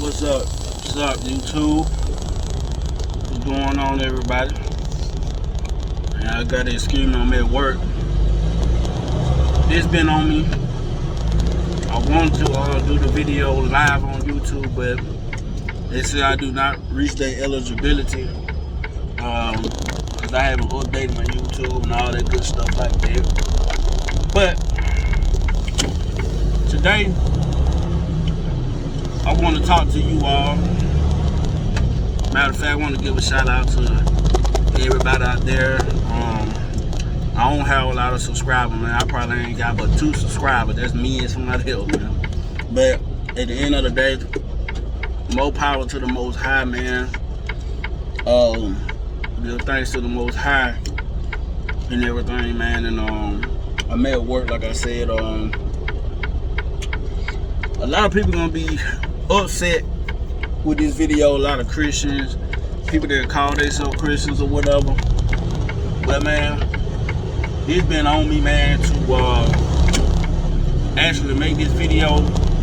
What's up? What's up, YouTube? What's going on, everybody? And I got to excuse me, I'm at work. It's been on me. I wanted to do the video live on YouTube, but they say I do not reach their eligibility because I haven't updated my YouTube and all that good stuff like that. But today, I want to talk to you all. Matter of fact, I want to give a shout out to everybody out there. I don't have a lot of subscribers, man. I probably ain't got but 2 subscribers. That's me and somebody else, man. But at the end of the day, more power to the Most High, man. Thanks to the Most High and everything, man. And I'm at work, like I said. A lot of people gonna be upset with this video. A lot of Christians, people that call themselves Christians or whatever. But man, it's been on me, man, to actually make this video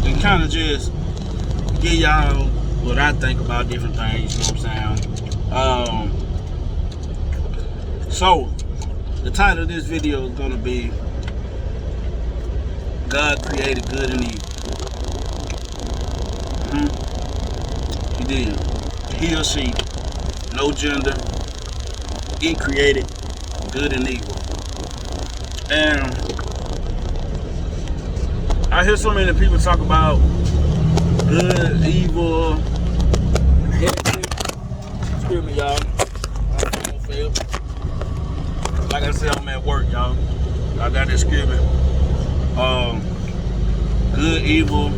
and kind of just give y'all what I think about different things. You know what I'm saying? So the title of this video is gonna be God created good and evil. He did. He or she, no gender, he created good and evil. And I hear so many people talk about good, evil, excuse me, y'all. Like I said, I'm at work, y'all. I got this excuse me. Good, evil.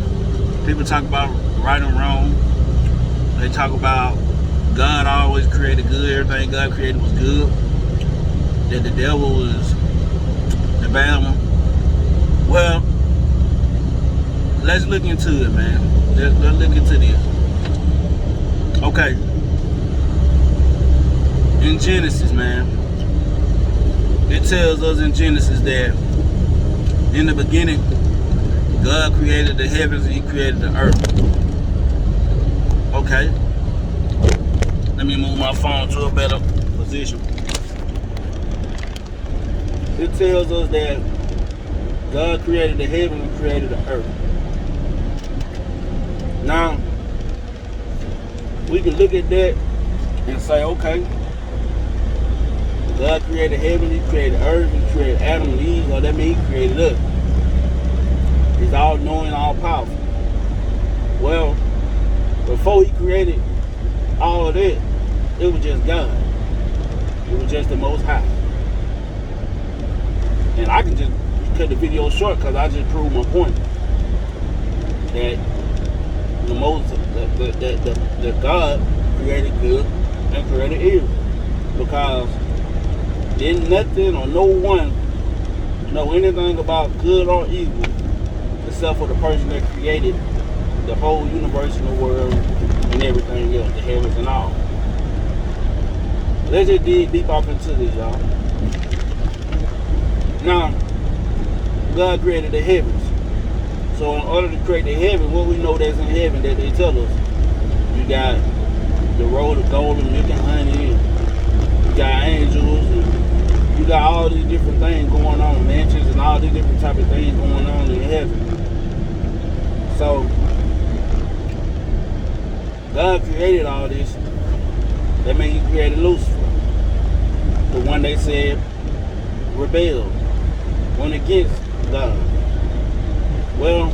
People talk about right and wrong. They talk about God always created good. Everything God created was good. That the devil was the bad one. Well, let's look into it, man. Let's look into this. Okay. In Genesis, man, it tells us in Genesis that in the beginning, God created the heavens and he created the earth. Okay. Let me move my phone to a better position. It tells us that God created the heaven and created the earth. Now, we can look at that and say, okay, God created heaven, he created earth, he created Adam and Eve, or that means he created us. He's all knowing, all powerful. Well, before he created all of that, it was just God. It was just the Most High. And I can just cut the video short because I just proved my point. That the God created good and created evil. Because didn't nothing or no one know anything about good or evil except for the person that created the whole universe and the world and everything else, the heavens and all. Let's just dig deep off into this, y'all. Now, God created the heavens. So in order to create the heaven, what we know that's in heaven that they tell us, you got the road of gold and milk and honey, you got angels, and you got all these different things going on, mansions and all these different type of things going on in heaven. So God created all this. That means he created Lucifer, the one they said rebelled, went against God. Well,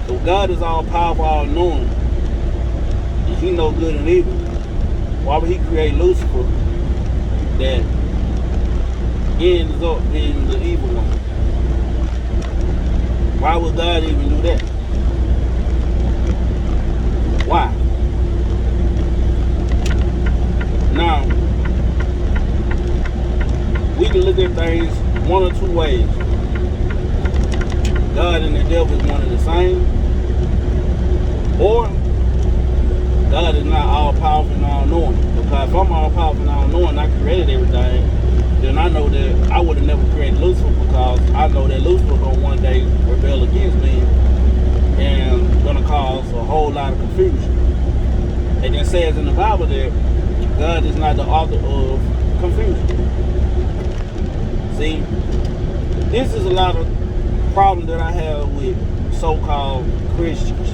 if God is all powerful, all knowing, and he knows good and evil, why would he create Lucifer that ends up being the evil one? Why would God even do that? Why? Now, we can look at things one or two ways. God and the devil is one and the same. Or God is not all powerful and all knowing. Because if I'm all powerful and all knowing, I created everything, then I know that I would have never created Lucifer, because I know that Lucifer gonna one day rebel against me and gonna cause a whole whole lot of confusion. And it says in the Bible that God is not the author of confusion. See, this is a lot of problem that I have with so-called Christians.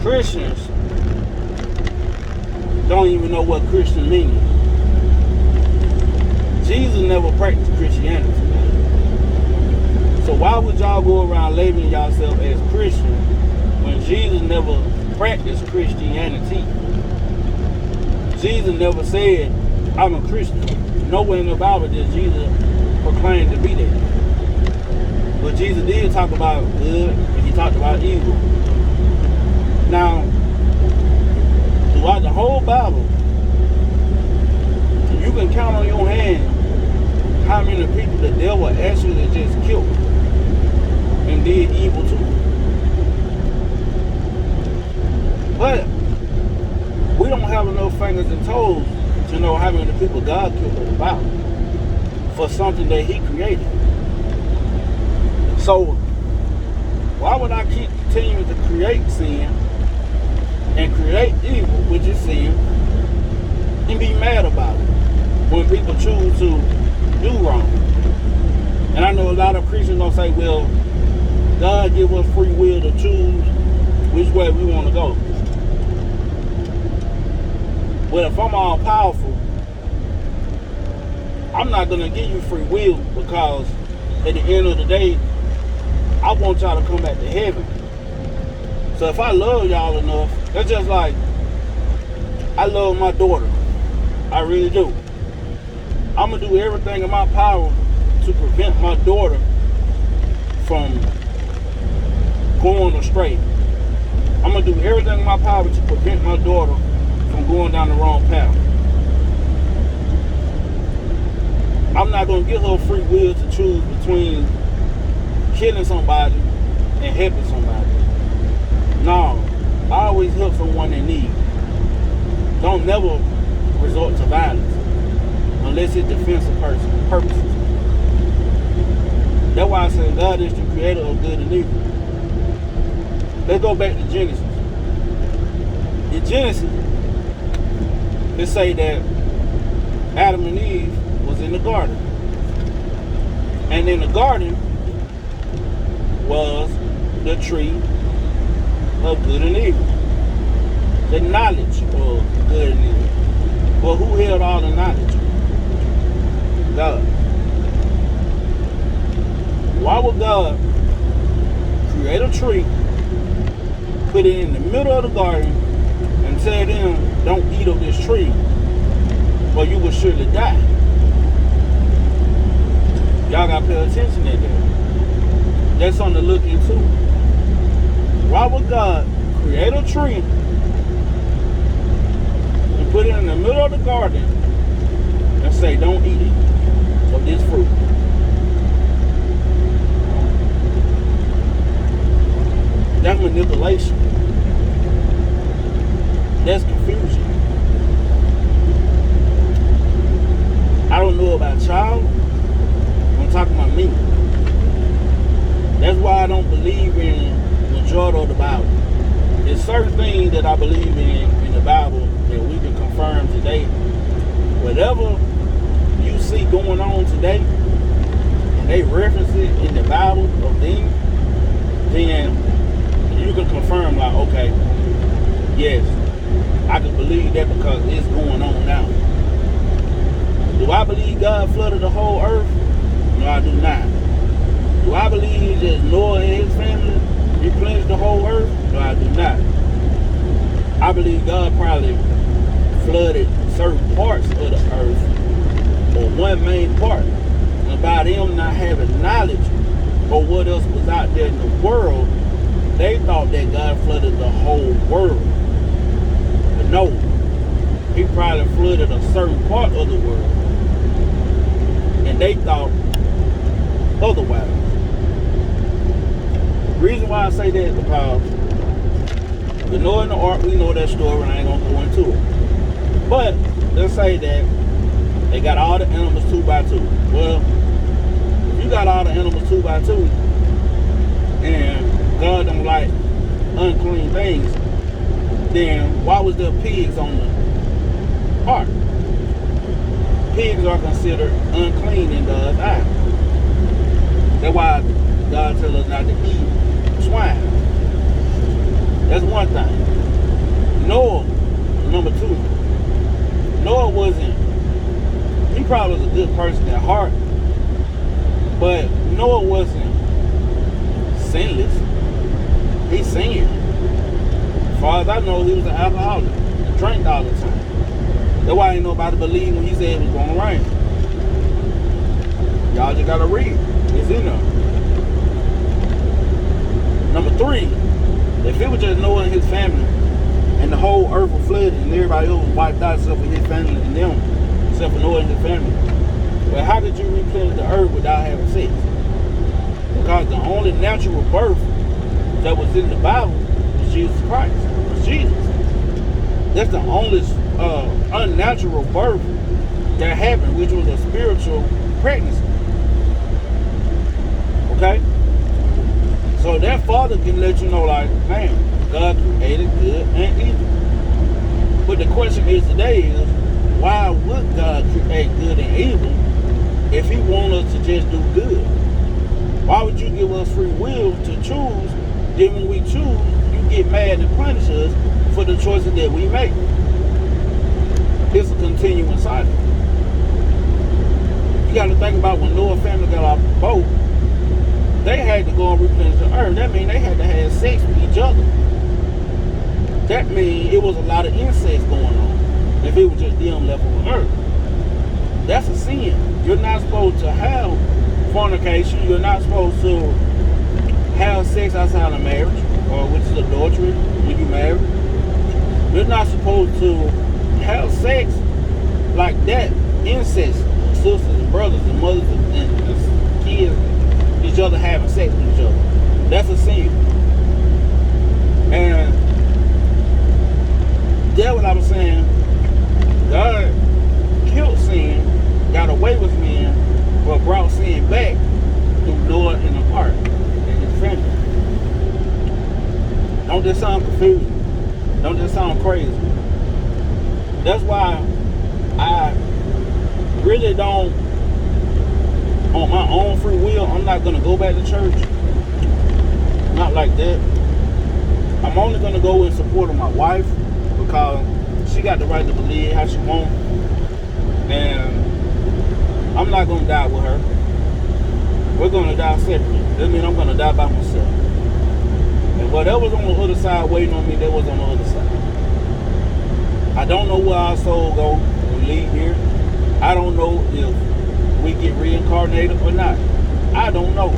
Christians don't even know what Christian means. Jesus never practiced Christianity. So why would y'all go around labeling yourself as Christian when Jesus never practiced Christianity? Jesus never said, I'm a Christian. Nowhere in the Bible does Jesus proclaim to be that. But Jesus did talk about good and he talked about evil. Now, throughout the whole Bible, you can count on your hand how many people the devil actually just killed and did evil to. But we don't have enough fingers and toes to know how many people God killed in the Bible for something that he created. So why would I keep continuing to create sin and create evil, which is sin, and be mad about it when people choose to do wrong? And I know a lot of Christians gonna say, well, God give us free will to choose which way we want to go. Well, if I'm all powerful, I'm not gonna give you free will, because at the end of the day, I want y'all to come back to heaven. So if I love y'all enough, that's just like, I love my daughter. I really do. I'm going to do everything in my power to prevent my daughter from going astray. I'm going to do everything in my power to prevent my daughter from going down the wrong path. I'm not going to give her free will to choose between killing somebody and helping somebody. No, I always help someone in need. Don't never resort to violence unless it defends a person's purposes. That's why I say God is the creator of good and evil. Let's go back to Genesis. In Genesis, it say that Adam and Eve was in the garden. And in the garden was the tree of good and evil. The knowledge of good and evil. But who held all the knowledge? God. Why would God create a tree, put it in the middle of the garden, and tell them, don't eat of this tree, or you will surely die? Y'all gotta pay attention to that. That's something to look into. Why would God create a tree and put it in the middle of the garden and say, don't eat it of this fruit? That's manipulation. That's confusion. I don't know about y'all. I'm talking about me. That's why I don't believe in the majority of the Bible. There's certain things that I believe in the Bible that we can confirm today. Whatever you see going on today, and they reference it in the Bible of them, then you can confirm, like, okay, yes, I can believe that because it's going on now. Do I believe God flooded the whole earth? No, I do not. Do I believe that Noah and his family replenished the whole earth? No, I do not. I believe God probably flooded certain parts of the earth, or one main part. And by them not having knowledge of what else was out there in the world, they thought that God flooded the whole world. But no, he probably flooded a certain part of the world. And they thought otherwise. The reason why I say that is because the Noah and the Ark, we know that story, and I ain't gonna go into it. But let's say that they got all the animals 2 by 2. Well, if you got all the animals 2 by 2, and God don't like unclean things, then why was there pigs on the ark? Pigs are considered unclean in God's eyes. That's why God tells us not to eat swine. That's one thing. Noah, number two. Noah he probably was a good person at heart, but Noah wasn't sinless. He sinned. As far as I know, he was an alcoholic. He drank all the time. That's why ain't nobody believed when he said it was going to rain. Y'all just got to read. It's in there. Number three, if it was just Noah and his family, and the whole earth was flooded, and everybody else was wiped out except for his family and them, except for Noah and his family, well, how did you replenish the earth without having sex? Because the only natural birth that was in the Bible was Jesus Christ. Was Jesus. That's the only unnatural birth that happened, which was a spiritual pregnancy. Okay? So that father can let you know, like, man, God created good and evil. But the question is today is, why would God create good and evil if he wants us to just do good? Why would you give us free will to choose? Then when we choose, you get mad and punish us for the choices that we make. It's a continuing cycle. You got to think about when Noah's family got off the boat, they had to go and replenish the earth. That means they had to have sex with each other. That means it was a lot of incest going on if it was just them left on earth. That's a sin. You're not supposed to have fornication. You're not supposed to have sex outside of marriage, or which is adultery when you marry. You're not supposed to have sex like that. Incest, sisters and brothers and mothers and kids, each other having sex with each other. That's a sin. And that's what I was saying. God killed sin, got away with men, but brought sin back through Noah and the ark and his family. Don't this sound confusing? Don't this sound crazy? That's why I really don't, on my own free will, I'm not going to go back to church. Not like that. I'm only going to go in support of my wife because she got the right to believe how she wants. And I'm not going to die with her. We're going to die separately. That means I'm going to die by myself. And whatever's on the other side waiting on me, that was on the other side. I don't know where our soul go when we leave here. I don't know if we get reincarnated or not. I don't know.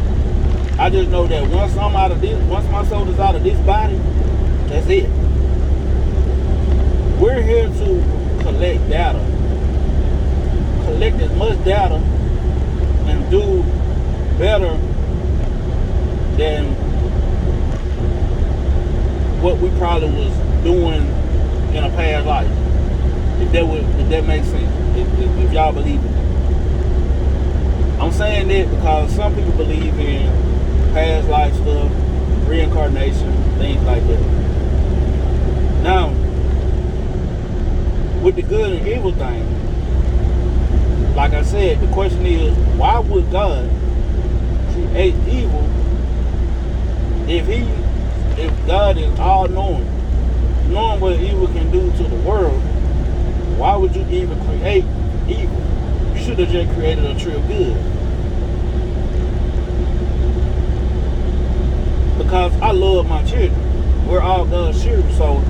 I just know that once my soul is out of this body, that's it. We're here to collect data. Collect as much data and do better than what we probably was doing in a past life. If that makes sense. If y'all believe it. I'm saying that because some people believe in past life stuff, reincarnation, things like that. Now, with the good and evil thing, like I said, the question is, why would God create evil if God is all-knowing, knowing what evil can do to the world? Why would you even create evil? You should have just created a tree of good. Because I love my children. We're all God's children, so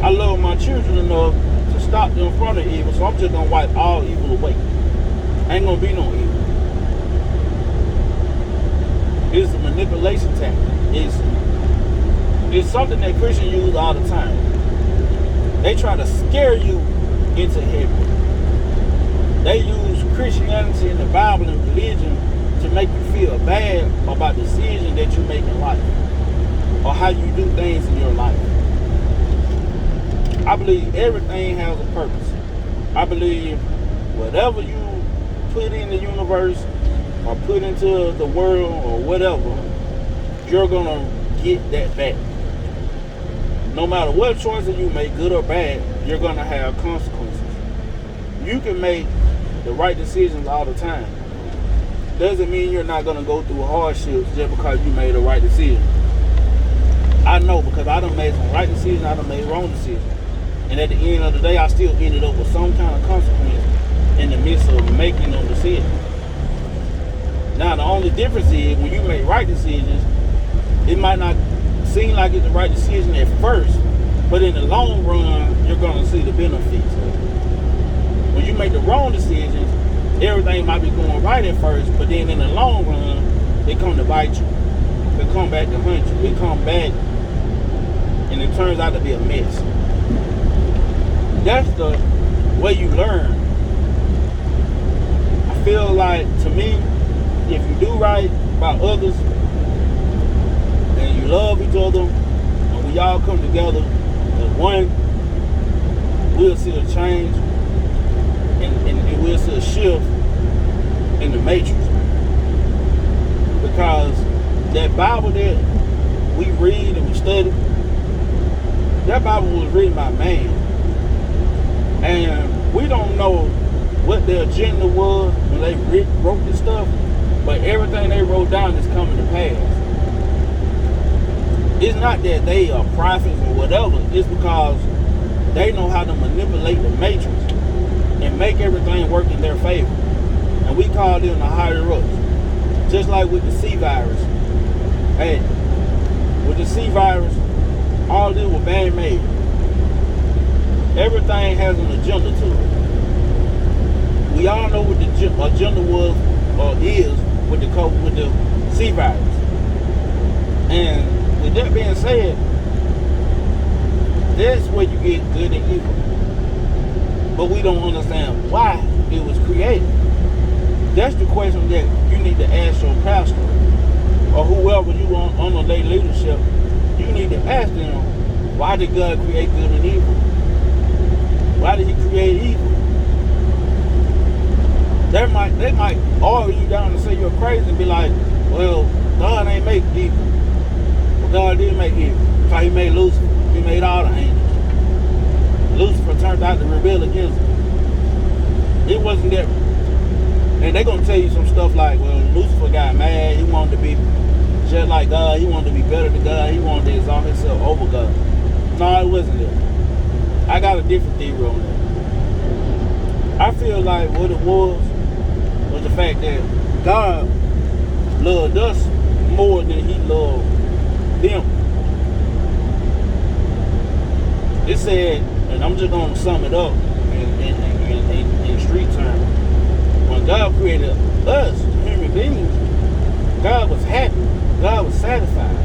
I love my children enough to stop them from the evil, so I'm just going to wipe all evil away. Ain't going to be no evil. It's a manipulation tactic. It's something that Christians use all the time. They try to scare you into heaven. They use Christianity and the Bible and religion to make you feel bad about decisions that you make in life or how you do things in your life. I believe everything has a purpose. I believe whatever you put in the universe or put into the world or whatever, you're going to get that back. no matter what choices you make, good or bad, you're going to have consequences. You can make the right decisions all the time. Doesn't mean you're not going to go through hardships just because you made the right decision. I know, because I done made some right decisions, I done made wrong decisions. And at the end of the day, I still ended up with some kind of consequence in the midst of making those decisions. Now, the only difference is when you make right decisions, it might not seem like it's the right decision at first, but in the long run, you're going to see the benefits. When you make the wrong decisions, everything might be going right at first, but then in the long run, they come to bite you. They come back to hunt you. They come back, and it turns out to be a mess. That's the way you learn. I feel like, to me, if you do right by others, and you love each other, and we all come together as one, we'll see a change, and we'll see a shift in the matrix. Because that Bible that we read and we study, that Bible was written by man. And we don't know what their agenda was when they wrote this stuff, but everything they wrote down is coming to pass. It's not that they are prophets or whatever, it's because they know how to manipulate the matrix and make everything work in their favor. And we call them the higher ups. Just like with the C virus. Hey, with the C virus, all this was man-made. Everything has an agenda to it. We all know what the agenda was or is with the C virus. And with that being said, that's where you get good and evil. But we don't understand why it was created. That's the question that you need to ask your pastor or whoever you want under their leadership. You need to ask them, why did God create good and evil? Why did he create evil? They might argue you down and say you're crazy and be like, well, God ain't make evil. Well, God did make evil. So he made Lucifer. He made all the angels. Lucifer turned out to rebel against him. It wasn't that. And they're going to tell you some stuff like, well, Lucifer got mad. He wanted to be just like God. He wanted to be better than God. He wanted to exalt himself over God. No, it wasn't that. I got a different theory on that. I feel like what it was the fact that God loved us more than he loved them. It said, and I'm just going to sum it up in street terms. When God created us, human beings, God was happy. God was satisfied.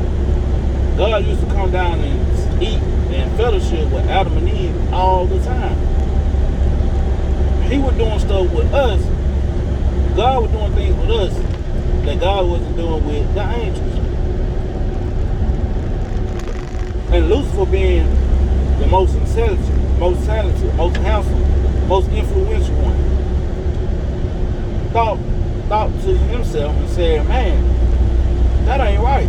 God used to come down and eat and fellowship with Adam and Eve all the time. He was doing stuff with us. God was doing things with us that God wasn't doing with the angels. And Lucifer being the most intelligent, most talented, most handsome, most influential one, thought to himself and said, man, that ain't right.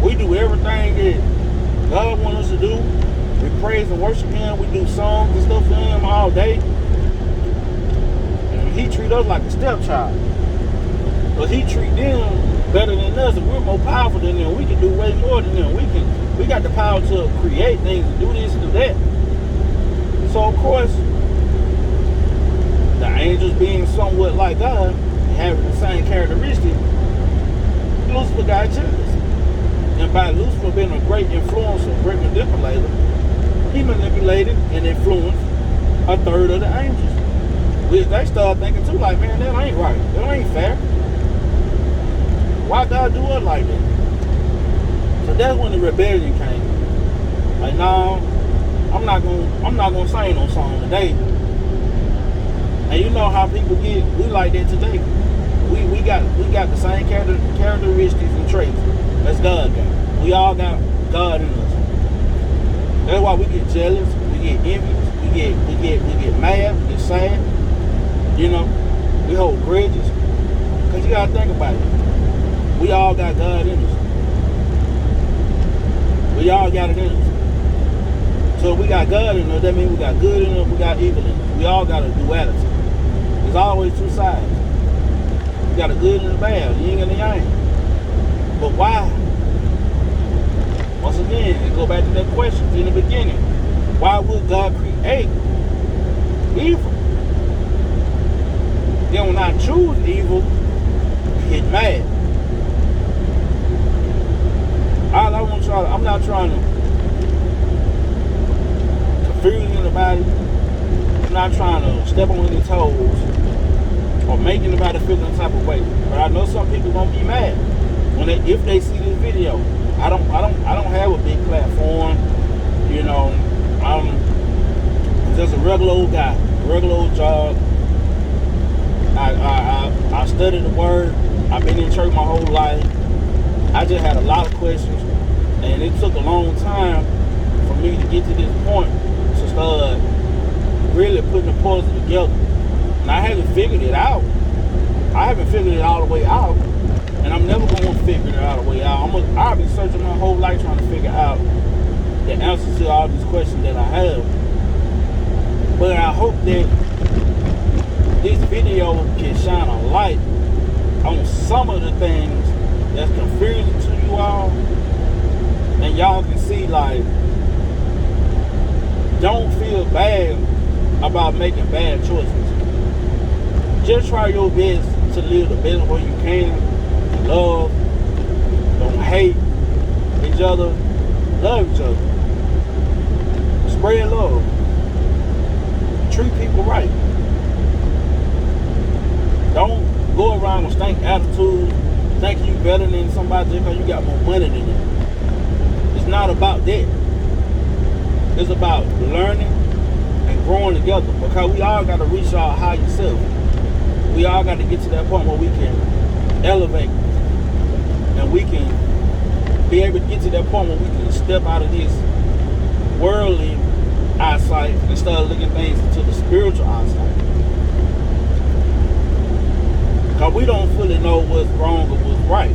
We do everything that God wants us to do. We praise and worship him. We do songs and stuff for him all day. And he treat us like a stepchild. But he treat them better than us, and we're more powerful than them. We can do way more than them. We got the power to create things, to do this, to do that. So of course, the angels being somewhat like God, having the same characteristics, Lucifer got jealous. And by Lucifer being a great influencer, great manipulator, he manipulated and influenced a third of the angels. Which they started thinking too, like, man, that ain't right. That ain't fair. Why God do it like that? So that's when the rebellion came. Like, no, I'm not gonna sing no song today. And you know how people get, we like that today. We got the same characteristics and traits as God got. We all got God in us. That's why we get jealous, we get envious, we get mad, we get sad. You know, we hold grudges. Cause you gotta think about it. We all got God in us. We all got it in us. So we got God in us, that means we got good in us, we got evil in us. We all got a duality. There's always two sides. You got a good and a bad, yin and the yang. But why? Once again, it go back to that question in the beginning. Why would God create evil? Then when I choose evil, get mad. I'm not trying to confuse anybody. I'm not trying to step on any toes or make anybody feel some type of way. But I know some people gonna be mad if they see this video. I don't have a big platform. You know, I'm just a regular old guy, regular old job. I studied the word. I've been in church my whole life. I just had a lot of questions, and it took a long time for me to get to this point to start really putting the puzzle together. And I haven't figured it out. I haven't figured it all the way out, and I'm never going to figure it all the way out. I'll be searching my whole life trying to figure out the answers to all these questions that I have. But I hope that this video can shine a light on some of the things that's confusing to you all, and y'all can see, like, don't feel bad about making bad choices. Just try your best to live the best way you can. Love, don't hate each other, love each other, spread love, treat people right. Don't go around with stank attitude, think you better than somebody just because you got more money than them. It's not about that. It's about learning and growing together, because we all got to reach our higher self. We all got to get to that point where we can elevate, and we can be able to get to that point where we can step out of this worldly eyesight and start looking things into the spiritual eyesight. Because we don't fully know what's wrong or what's right.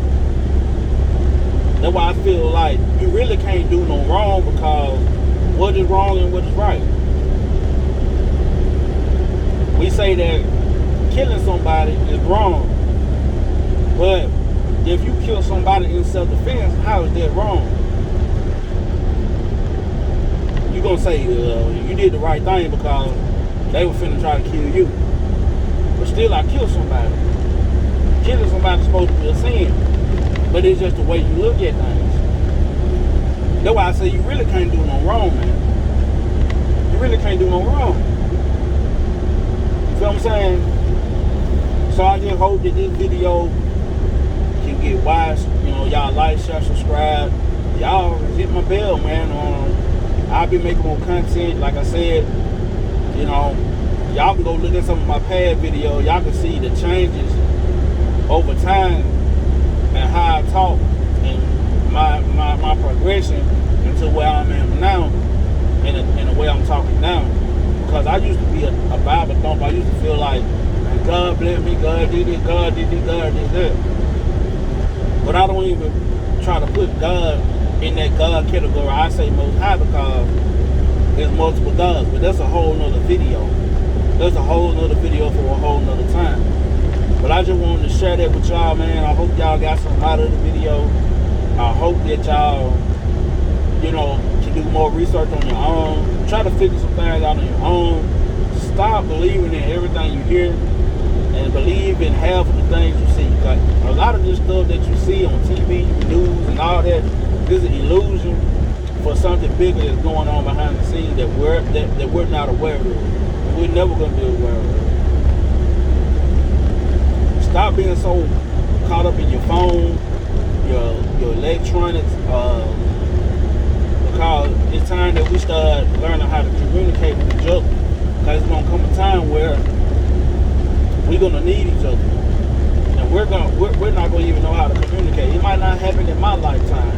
That's why I feel like you really can't do no wrong, because what is wrong and what is right. We say that killing somebody is wrong, but if you kill somebody in self-defense, how is that wrong? You're going to say you did the right thing because they were finna try to kill you. But still, I killed somebody. Killing somebody is supposed to be a sin, but it's just the way you look at things. That's why I say you really can't do no wrong, man. You really can't do no wrong. You feel what I'm saying? So I just hope that this video can get wide. You know, y'all like, share, subscribe. Y'all hit my bell, man. I'll be making more content. Like I said, you know, y'all can go look at some of my past videos. Y'all can see the changes over time and how I talk and my progression into where I am now and the way I'm talking now. Because I used to be a Bible thumper. I used to feel like, God bless me, God did it, God did it, God did that. But I don't even try to put God in that God category. I say Most High because there's multiple gods. But that's a whole nother video. That's a whole nother video for a whole nother time. But I just wanted to share that with y'all, man. I hope y'all got something out of the video. I hope that y'all, you know, can do more research on your own. Try to figure some things out on your own. Stop believing in everything you hear and believe in half of the things you see. Like, a lot of this stuff that you see on TV, news, and all that is an illusion for something bigger that's going on behind the scenes that we're not aware of. We're never going to be aware of. Stop being so caught up in your phone, your electronics, because it's time that we start learning how to communicate with each other. Because it's going to come a time where we're going to need each other. And we're not going to even know how to communicate. It might not happen in my lifetime.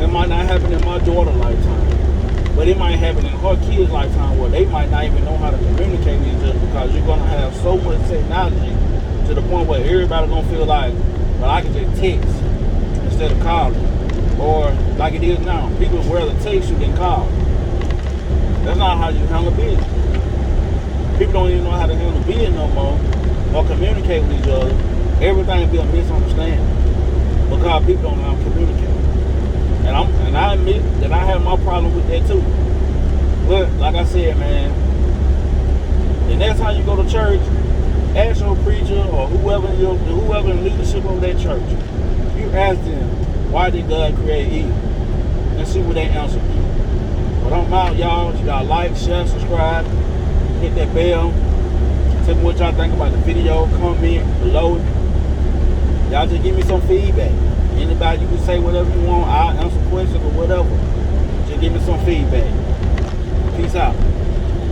It might not happen in my daughter's lifetime. But it might happen in her kids' lifetime where they might not even know how to communicate with each other, because you're going to have so much technology to the point where everybody's going to feel like, well, I can just text instead of calling. Or like it is now, people would rather text you than call. That's not how you handle business. People don't even know how to handle business no more or communicate with each other. Everything be a misunderstanding because people don't know how to communicate. And I admit that I have my problem with that too. But like I said, man, the next time you go to church, ask your preacher or whoever in leadership of that church. You ask them, why did God create Eve? And see what they answer you. But I'm out, y'all. You gotta like, share, subscribe, hit that bell. Tell me what y'all think about the video. Comment below. Y'all just give me some feedback. Anybody, you can say whatever you want. I'll answer questions or whatever. Just give me some feedback. Peace out.